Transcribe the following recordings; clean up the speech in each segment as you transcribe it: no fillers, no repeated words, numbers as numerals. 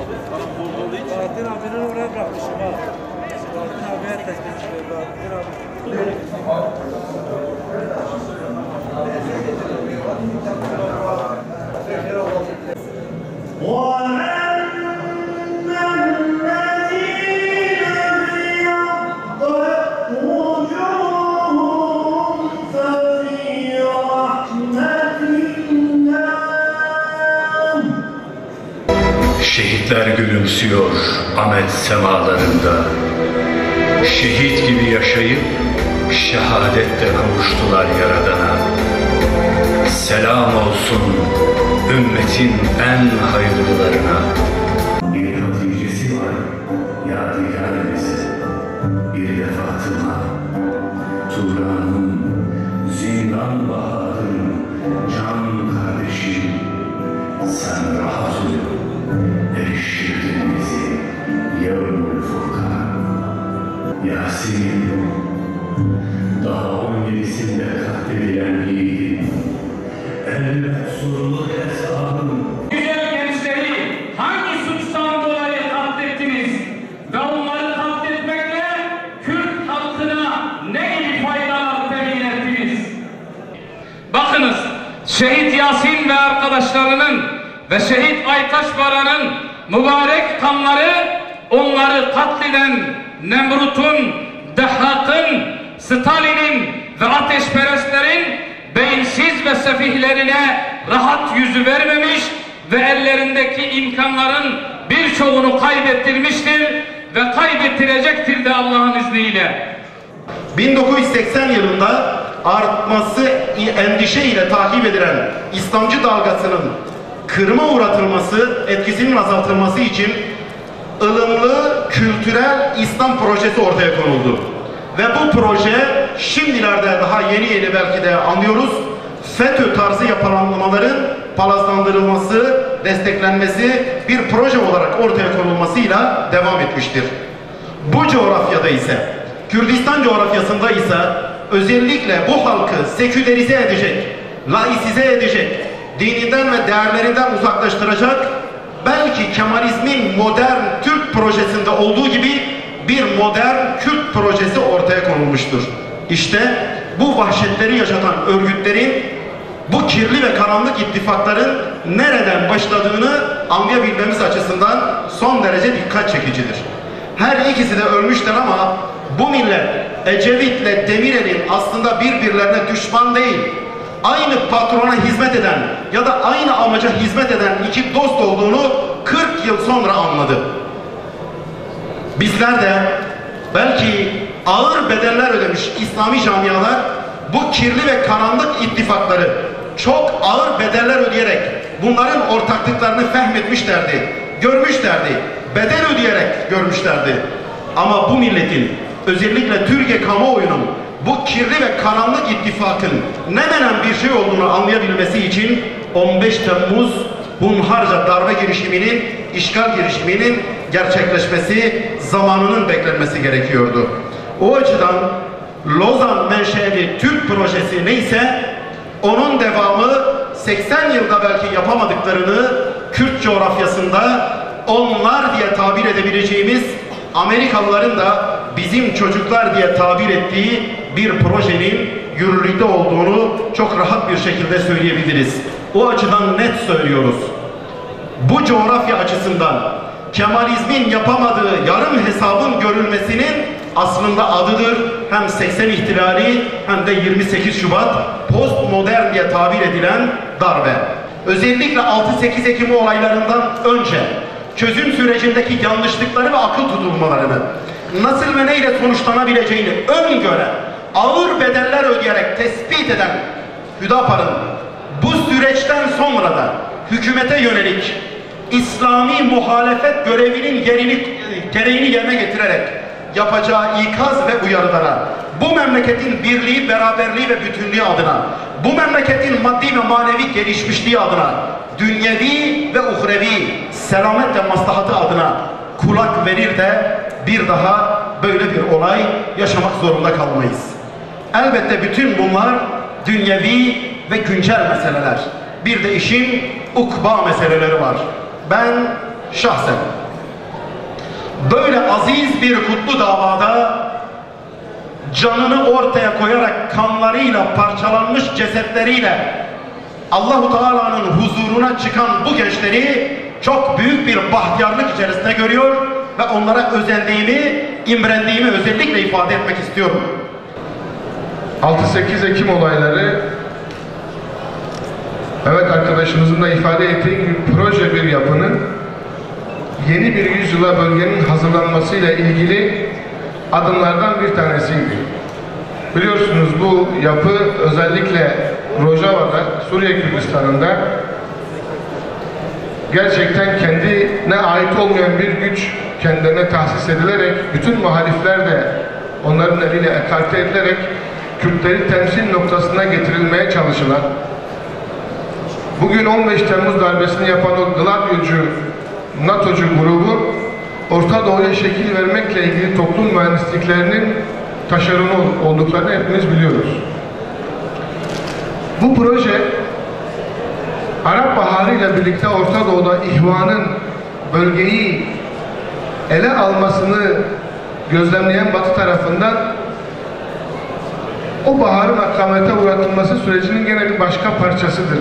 Bahattin abinin oraya bırakmışım ha. Bahattin abiye teslim çıkıyor. Bahattin abi. Şehitler gülümsüyor Ahmet semalarında. Şehit gibi yaşayıp şehadette kavuştular Yaradan'a. Selam olsun ümmetin en hayırlılarına. Bir haticesi var yadigarımız. Bir de Fatıma, Turan'ın, Zindan Bahar'ın, can kardeşim. Sen rahat ol. Eriştirdin bizi Yevmül Furkan. Yasin, daha 17'sinde katledilen yiğidin, elbet sorulur hesabın. Güzel gençleri hangi suçtan dolayı katlettiniz ve onları katletmekle Kürt halkına ne gibi faydalar temin ettiniz? Bakınız, Şehit Yasin ve arkadaşlarının ve Şehit Aytaş Baran'ın mübarek kanları onları katleden Nemrut'un, Dehhak'ın, Stalin'in ve ateşperestlerin beyinsiz ve sefihlerine rahat yüzü vermemiş ve ellerindeki imkanların birçoğunu kaybettirmiştir ve kaybettirecektir de Allah'ın izniyle. 1980 yılında artması endişeyle takip edilen İslamcı dalgasının kırıma uğratılması, etkisinin azaltılması için ılımlı kültürel İslam projesi ortaya konuldu. Ve bu proje şimdilerde daha yeni belki de anlıyoruz. FETÖ tarzı yapılanmaların palazlandırılması, desteklenmesi bir proje olarak ortaya konulmasıyla devam etmiştir. Bu coğrafyada ise, Kürdistan coğrafyasında ise özellikle bu halkı sekülerize edecek, laisize edecek, dininden ve değerlerinden uzaklaştıracak, belki Kemalizmin modern Türk projesinde olduğu gibi bir modern Kürt projesi ortaya konulmuştur. İşte bu vahşetleri yaşatan örgütlerin, bu kirli ve karanlık ittifakların nereden başladığını anlayabilmemiz açısından son derece dikkat çekicidir. Her ikisi de ölmüşler ama bu millet Ecevit'le Demirel'in aslında birbirlerine düşman değil, aynı patrona hizmet eden ya da aynı amaca hizmet eden iki dost olduğunu 40 yıl sonra anladı. Bizler de belki ağır bedeller ödemiş İslami camialar bu kirli ve karanlık ittifakları çok ağır bedeller ödeyerek bunların ortaklıklarını fehmetmişlerdi, görmüşlerdi, bedel ödeyerek görmüşlerdi. Ama bu milletin, özellikle Türkiye kamuoyunun bu kirli ve karanlık ittifakın ne denen bir şey olduğunu anlayabilmesi için 15 Temmuz hunharca darbe girişiminin, işgal girişiminin gerçekleşmesi, zamanının beklenmesi gerekiyordu. O açıdan Lozan menşeli Türk projesi neyse onun devamı 80 yılda belki yapamadıklarını Kürt coğrafyasında onlar diye tabir edebileceğimiz Amerikalıların da bizim çocuklar diye tabir ettiği bir projenin yürürlükte olduğunu çok rahat bir şekilde söyleyebiliriz. O açıdan net söylüyoruz. Bu coğrafya açısından Kemalizmin yapamadığı yarım hesabın görülmesinin aslında adıdır. Hem 80 ihtilali hem de 28 Şubat postmodern diye tabir edilen darbe. Özellikle 6-8 Ekim olaylarından önce çözüm sürecindeki yanlışlıkları ve akıl tutulmalarını nasıl ve neyle sonuçlanabileceğini öngören, ağır bedeller ödeyerek tespit eden Hüdapar'ın bu süreçten sonra da hükümete yönelik İslami muhalefet görevinin gereğini yerine getirerek yapacağı ikaz ve uyarılara, bu memleketin birliği, beraberliği ve bütünlüğü adına, bu memleketin maddi ve manevi gelişmişliği adına, dünyevi ve uhrevi selamet ve maslahatı adına kulak verir de bir daha böyle bir olay yaşamak zorunda kalmayız. Elbette bütün bunlar dünyevi ve güncel meseleler. Bir de işin ukba meseleleri var. Ben şahsen böyle aziz bir kutlu davada canını ortaya koyarak kanlarıyla parçalanmış cesetleriyle Allahu Teala'nın huzuruna çıkan bu gençleri çok büyük bir bahtiyarlık içerisinde görüyor ve onlara özendiğimi, imrendiğimi özellikle ifade etmek istiyorum. 6-8 Ekim olayları, evet arkadaşımızın da ifade ettiği gibi proje bir yapının yeni bir yüzyıla bölgenin hazırlanmasıyla ilgili adımlardan bir tanesiydi. Biliyorsunuz bu yapı özellikle Rojava'da, Suriye Kürdistan'ında gerçekten kendine ait olmayan bir güç kendilerine tahsis edilerek, bütün muhalifler de onların eliyle ekarte edilerek Kürtleri temsil noktasına getirilmeye çalışılan, bugün 15 Temmuz darbesini yapan o Gladyocu, NATO'cu grubu Orta Doğu'ya şekil vermekle ilgili toplum mühendisliklerinin taşeronu olduklarını hepimiz biliyoruz. Bu proje Arap Baharı ile birlikte Orta Doğu'da ihvanın bölgeyi ele almasını gözlemleyen Batı tarafından o baharın akamete uğratılması sürecinin gene bir başka parçasıdır.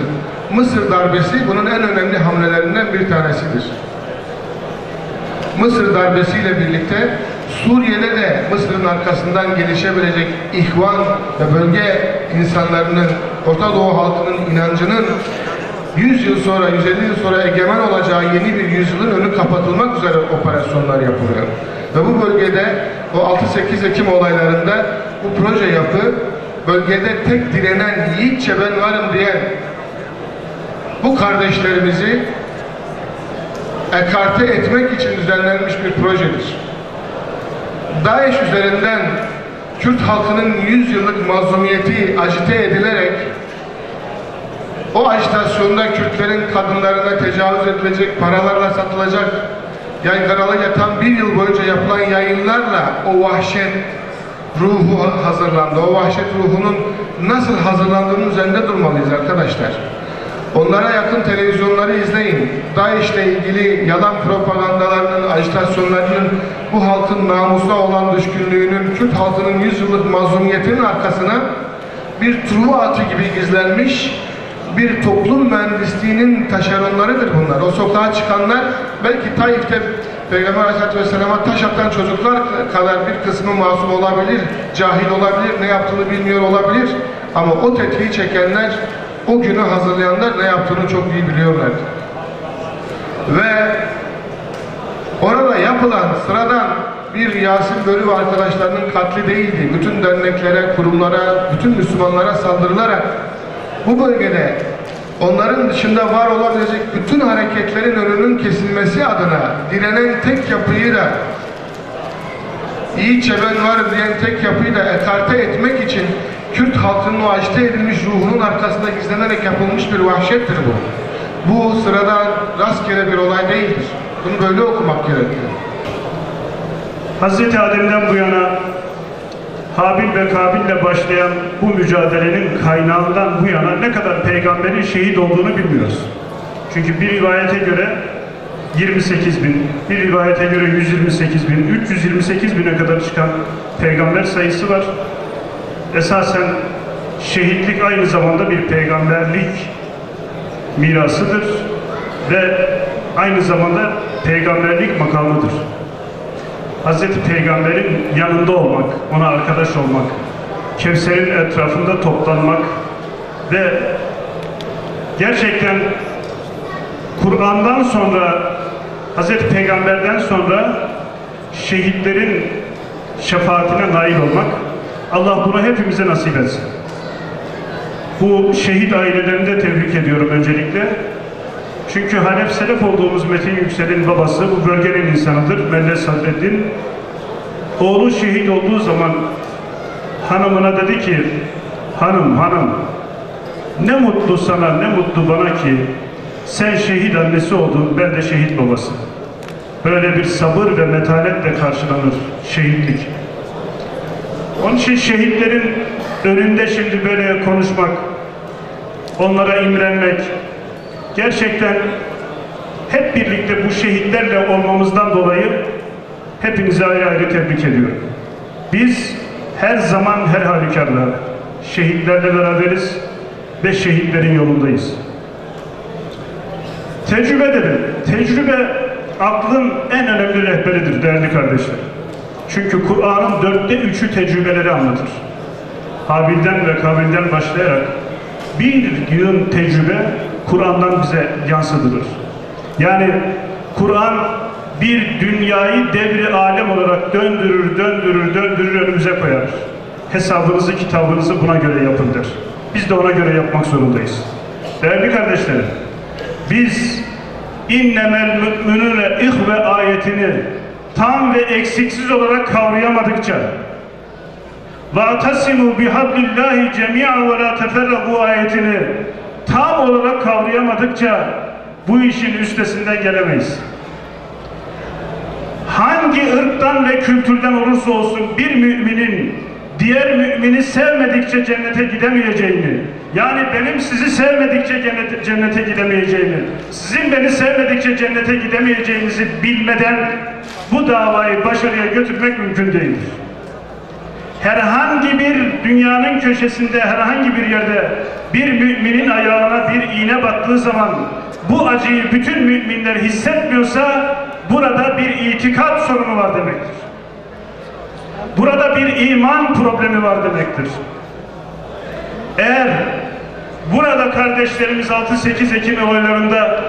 Mısır darbesi bunun en önemli hamlelerinden bir tanesidir. Mısır darbesiyle birlikte Suriye'de de Mısır'ın arkasından gelişebilecek ihvan ve bölge insanlarının, Orta Doğu halkının inancının 100 yıl sonra, 150 yıl sonra egemen olacağı yeni bir yüzyılın önü kapatılmak üzere operasyonlar yapılıyor. Ve bu bölgede o 6-8 Ekim olaylarında bu proje yapı bölgede tek direnen, yiğitçe ben varım diyen bu kardeşlerimizi ekarte etmek için düzenlenmiş bir projedir. DAEŞ üzerinden Kürt halkının 100 yıllık mazlumiyeti agite edilerek o agitasyonda Kürtlerin kadınlarına tecavüz edilecek, paralarla satılacak, yaygaralarıyla tam bir yıl boyunca yapılan yayınlarla o vahşet ruhu hazırlandı. O vahşet ruhunun nasıl hazırlandığının üzerinde durmalıyız arkadaşlar. Onlara yakın televizyonları izleyin. DAEŞ'le ilgili yalan propagandalarının, agitasyonlarının, bu halkın namusuna olan düşkünlüğünün, Kürt halkının 100 yıllık mazlumiyetinin arkasına bir truva atı gibi gizlenmiş bir toplum mühendisliğinin taşeronlarıdır bunlar. O sokağa çıkanlar belki Taif'te Peygamber Aleyhisselatü Vesselam'a taş atan çocuklar kadar bir kısmı masum olabilir, cahil olabilir, ne yaptığını bilmiyor olabilir. Ama o tetiği çekenler, o günü hazırlayanlar ne yaptığını çok iyi biliyorlar. Ve orada yapılan sıradan bir Yasin Börü ve arkadaşlarının katli değildi. Bütün derneklere, kurumlara, bütün Müslümanlara saldırılarak bu bölgede onların dışında var olabilecek bütün hareketlerin önünün kesilmesi adına direnen tek yapıyı da, yiğitçe ben varım diyen tek yapıyı da ekarte etmek için Kürt halkının o agite edilmiş ruhunun arkasında gizlenerek yapılmış bir vahşettir bu. Bu sıradan rastgele bir olay değildir. Bunu böyle okumak gerekiyor. Hazreti Adem'den bu yana Habil ve Kabil'le başlayan bu mücadelenin kaynağından bu yana ne kadar peygamberin şehit olduğunu bilmiyoruz. Çünkü bir rivayete göre 28 bin, bir rivayete göre 128 bin, 328 bine kadar çıkan peygamber sayısı var. Esasen şehitlik aynı zamanda bir peygamberlik mirasıdır ve aynı zamanda peygamberlik makamıdır. Hazreti Peygamber'in yanında olmak, ona arkadaş olmak, Kevser'in etrafında toplanmak ve gerçekten Kur'an'dan sonra, Hazreti Peygamber'den sonra şehitlerin şefaatine nail olmak, Allah bunu hepimize nasip etsin. Bu şehit ailelerini de tebrik ediyorum öncelikle. Çünkü Halef Selef olduğumuz Metin Yüksel'in babası bu bölgenin insanıdır. Melle Sadreddin. Oğlu şehit olduğu zaman hanımına dedi ki, hanım ne mutlu sana, ne mutlu bana ki sen şehit annesi oldun, ben de şehit babası. Böyle bir sabır ve metanetle karşılanır şehitlik. Onun için şehitlerin önünde şimdi böyle konuşmak, onlara imrenmek, gerçekten hep birlikte bu şehitlerle olmamızdan dolayı hepinizi ayrı ayrı tebrik ediyorum. Biz her zaman her halükarda şehitlerle beraberiz ve şehitlerin yolundayız. Tecrübe dedim. Tecrübe aklın en önemli rehberidir değerli kardeşler. Çünkü Kur'an'ın 3'ü tecrübeleri anlatır. Habil'den ve Kabil'den başlayarak bir yığın tecrübe Kur'an'dan bize yansıtılır. Yani Kur'an bir dünyayı devri alem olarak döndürür önümüze koyar. Hesabınızı, kitabınızı buna göre yapın der. Biz de ona göre yapmak zorundayız. Değerli kardeşlerim, biz innemel mü'minune ihve ayetini tam ve eksiksiz olarak kavrayamadıkça وَاَتَسِمُوا بِحَبْلِ اللّٰهِ جَمِيعًا وَلَا تَفَرَّقُوا ayetini tam olarak kavrayamadıkça bu işin üstesinden gelemeyiz. Hangi ırktan ve kültürden olursa olsun bir müminin diğer mümini sevmedikçe cennete gidemeyeceğini, yani benim sizi sevmedikçe cennete gidemeyeceğimi, sizin beni sevmedikçe cennete gidemeyeceğinizi bilmeden bu davayı başarıya götürmek mümkün değildir. Herhangi bir dünyanın köşesinde, herhangi bir yerde bir müminin ayağına bir iğne battığı zaman bu acıyı bütün müminler hissetmiyorsa burada bir itikat sorunu var demektir. Burada bir iman problemi var demektir. Eğer burada kardeşlerimiz 6-8 Ekim olaylarında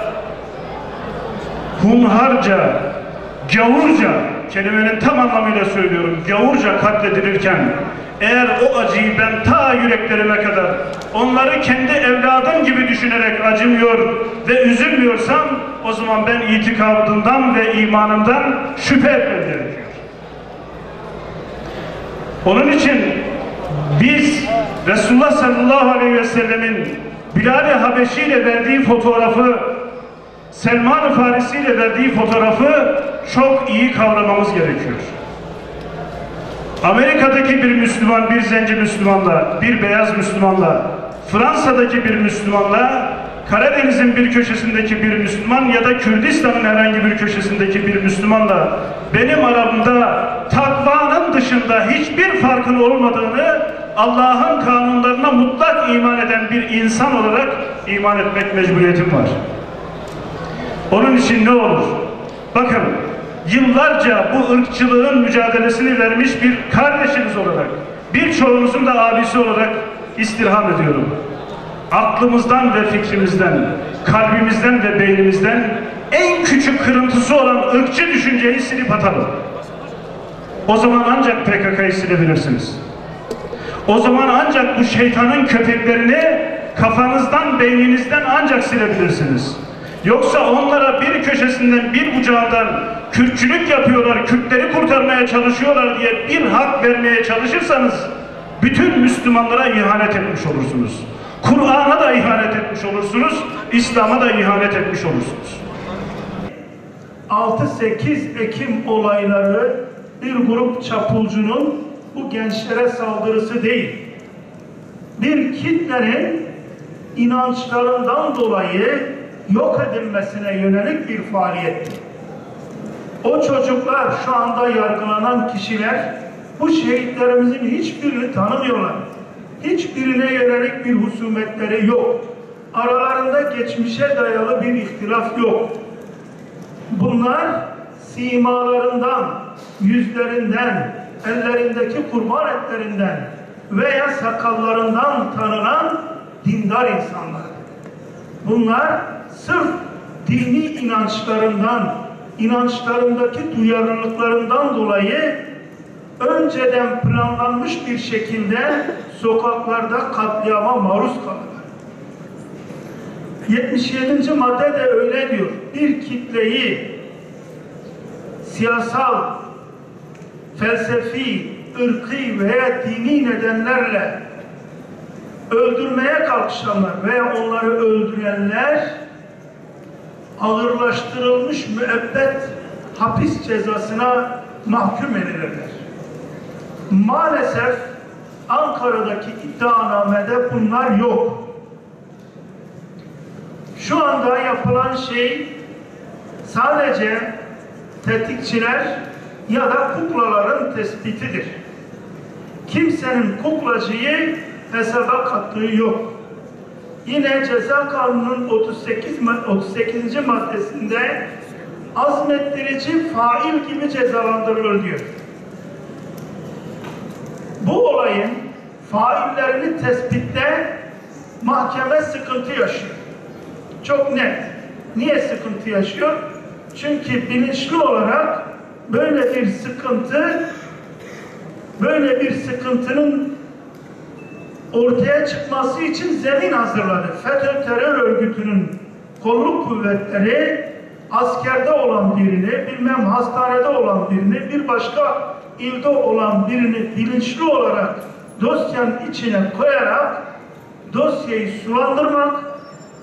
hunharca, gavurca, kelimenin tam anlamıyla söylüyorum, gavurca katledilirken eğer o acıyı ben ta yüreklerime kadar onları kendi evladım gibi düşünerek acımıyor ve üzülmüyorsam o zaman ben itikadımdan ve imanımdan şüphe etmem gerekiyor. Onun için biz Resulullah sallallahu aleyhi ve sellemin Bilal-i Habeşi ile verdiği fotoğrafı, Selman-ı Farisi ile verdiği fotoğrafı çok iyi kavramamız gerekiyor. Amerika'daki bir Müslüman, bir zenci Müslümanla, bir beyaz Müslümanla, Fransa'daki bir Müslümanla, Karadeniz'in bir köşesindeki bir Müslüman ya da Kürdistan'ın herhangi bir köşesindeki bir Müslümanla benim aramda takvanın dışında hiçbir farkın olmadığını Allah'ın kanunlarına mutlak iman eden bir insan olarak iman etmek mecburiyetim var. Onun için ne olur? Bakın, yıllarca bu ırkçılığın mücadelesini vermiş bir kardeşiniz olarak, birçoğunuzun da abisi olarak istirham ediyorum. Aklımızdan ve fikrimizden, kalbimizden ve beynimizden en küçük kırıntısı olan ırkçı düşünceyi silip atalım. O zaman ancak PKK'yı silebilirsiniz. O zaman ancak bu şeytanın köpeklerini kafanızdan, beyninizden ancak silebilirsiniz. Yoksa onlara bir köşesinden, bir bucağından Kürtçülük yapıyorlar, Kürtleri kurtarmaya çalışıyorlar diye bir hak vermeye çalışırsanız bütün Müslümanlara ihanet etmiş olursunuz. Kur'an'a da ihanet etmiş olursunuz, İslam'a da ihanet etmiş olursunuz. 6-8 Ekim olayları bir grup çapulcunun bu gençlere saldırısı değil, bir kitlenin inançlarından dolayı yok edilmesine yönelik bir faaliyettir. O çocuklar, şu anda yargılanan kişiler bu şehitlerimizin hiçbirini tanımıyorlar. Hiçbirine yönelik bir husumetleri yok. Aralarında geçmişe dayalı bir ihtilaf yok. Bunlar simalarından, yüzlerinden, ellerindeki kurban etlerinden veya sakallarından tanınan dindar insanlar. Bunlar sırf dini inançlarından, inançlarındaki duyarlılıklarından dolayı önceden planlanmış bir şekilde sokaklarda katliama maruz kalırlar. 77. madde de öyle diyor. Bir kitleyi siyasal, felsefi, ırkî veya dini nedenlerle öldürmeye kalkışanlar veya onları öldürenler ağırlaştırılmış müebbet hapis cezasına mahkum edilirler. Maalesef Ankara'daki iddianamede bunlar yok. Şu anda yapılan şey sadece tetikçiler ya da kuklaların tespitidir. Kimsenin kuklacıyı hesaba kattığı yok. Yine Ceza Kanunu'nun 38. maddesinde azmettirici fail gibi cezalandırılır diyor. Bu olayın faillerini tespitte mahkeme sıkıntı yaşıyor. Çok net. Niye sıkıntı yaşıyor? Çünkü bilinçli olarak böyle bir sıkıntının ortaya çıkması için zemin hazırladı. FETÖ terör örgütünün kolluk kuvvetleri askerde olan birini, bilmem hastanede olan birini, bir başka ilde olan birini bilinçli olarak dosyanın içine koyarak dosyayı sulandırmak,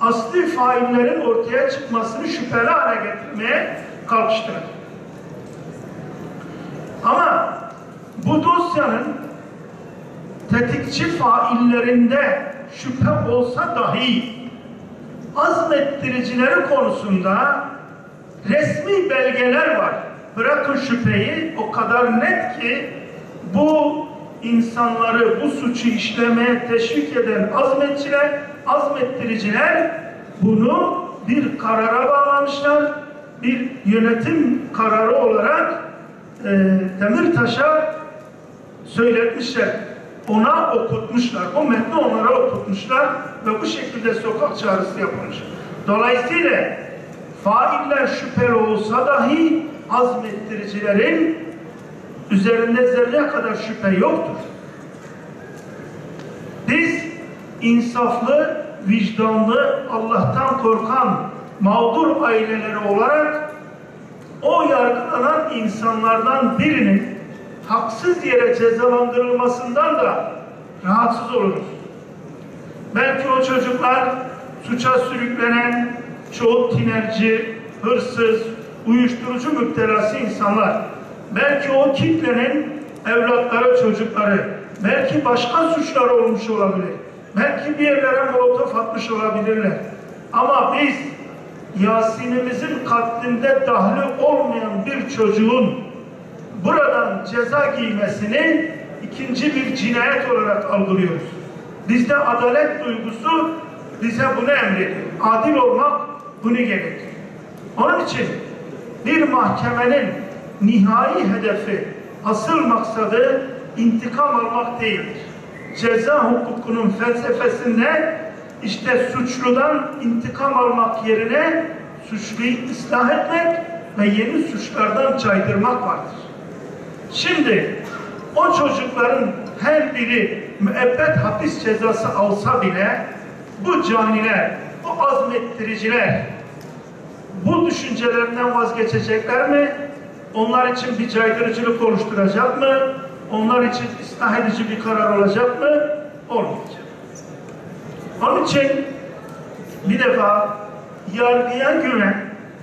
asli faillerin ortaya çıkmasını şüpheli hale getirmeye kalkıştılar. Ama bu dosyanın tetikçi faillerinde şüphe olsa dahi azmettiricileri konusunda resmi belgeler var. Bırakın şüpheyi, o kadar net ki bu insanları bu suçu işlemeye teşvik eden azmettiriciler bunu bir karara bağlamışlar. Bir yönetim kararı olarak Demirtaş'a söyletmişler. Ona okutmuşlar. O metni onlara okutmuşlar ve bu şekilde sokak çağrısı yapılmış. Dolayısıyla failler şüpheli olsa dahi azmettiricilerin üzerinde zerre kadar şüphe yoktur. Biz insaflı, vicdanlı, Allah'tan korkan mağdur aileleri olarak o yargılanan insanlardan birinin haksız yere cezalandırılmasından da rahatsız oluruz. Belki o çocuklar suça sürüklenen çoğu tinerci, hırsız, uyuşturucu müptelası insanlar. Belki o kitlenin evlatları, çocukları, belki başka suçlar olmuş olabilir. Belki bir yerlere molotof atmış olabilirler. Ama biz Yasin'imizin katlinde dahli olmayan bir çocuğun buradan ceza giymesini ikinci bir cinayet olarak algılıyoruz. Bizde adalet duygusu bize bunu emrediyor. Adil olmak bunu gerekiyor. Onun için bir mahkemenin nihai hedefi, asıl maksadı intikam almak değildir. Ceza hukukunun felsefesinde işte suçludan intikam almak yerine suçluyu ıslah etmek ve yeni suçlardan caydırmak vardır. Şimdi o çocukların her biri müebbet hapis cezası alsa bile bu caniler, bu azmettiriciler bu düşüncelerinden vazgeçecekler mi? Onlar için bir caydırıcılık oluşturacak mı? Onlar için ıslah edici bir karar olacak mı? Olmayacak. Onun için bir defa yargıya güven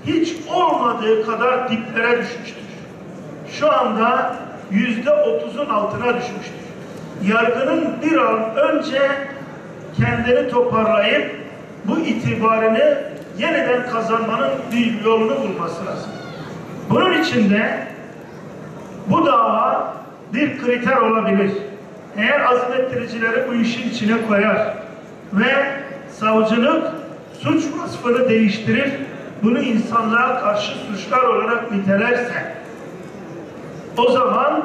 hiç olmadığı kadar diplere düşmüştür. Şu anda %30'un altına düşmüştür. Yargının bir an önce kendini toparlayıp bu itibarını yeniden kazanmanın bir yolunu bulması lazım. Bunun için de bu dava bir kriter olabilir. Eğer azmettiricileri bu işin içine koyar ve savcılık suç vasfını değiştirir, bunu insanlığa karşı suçlar olarak nitelerse o zaman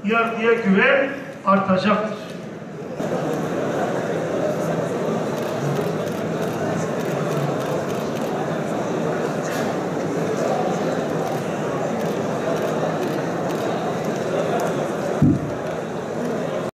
yargıya güven artacaktır.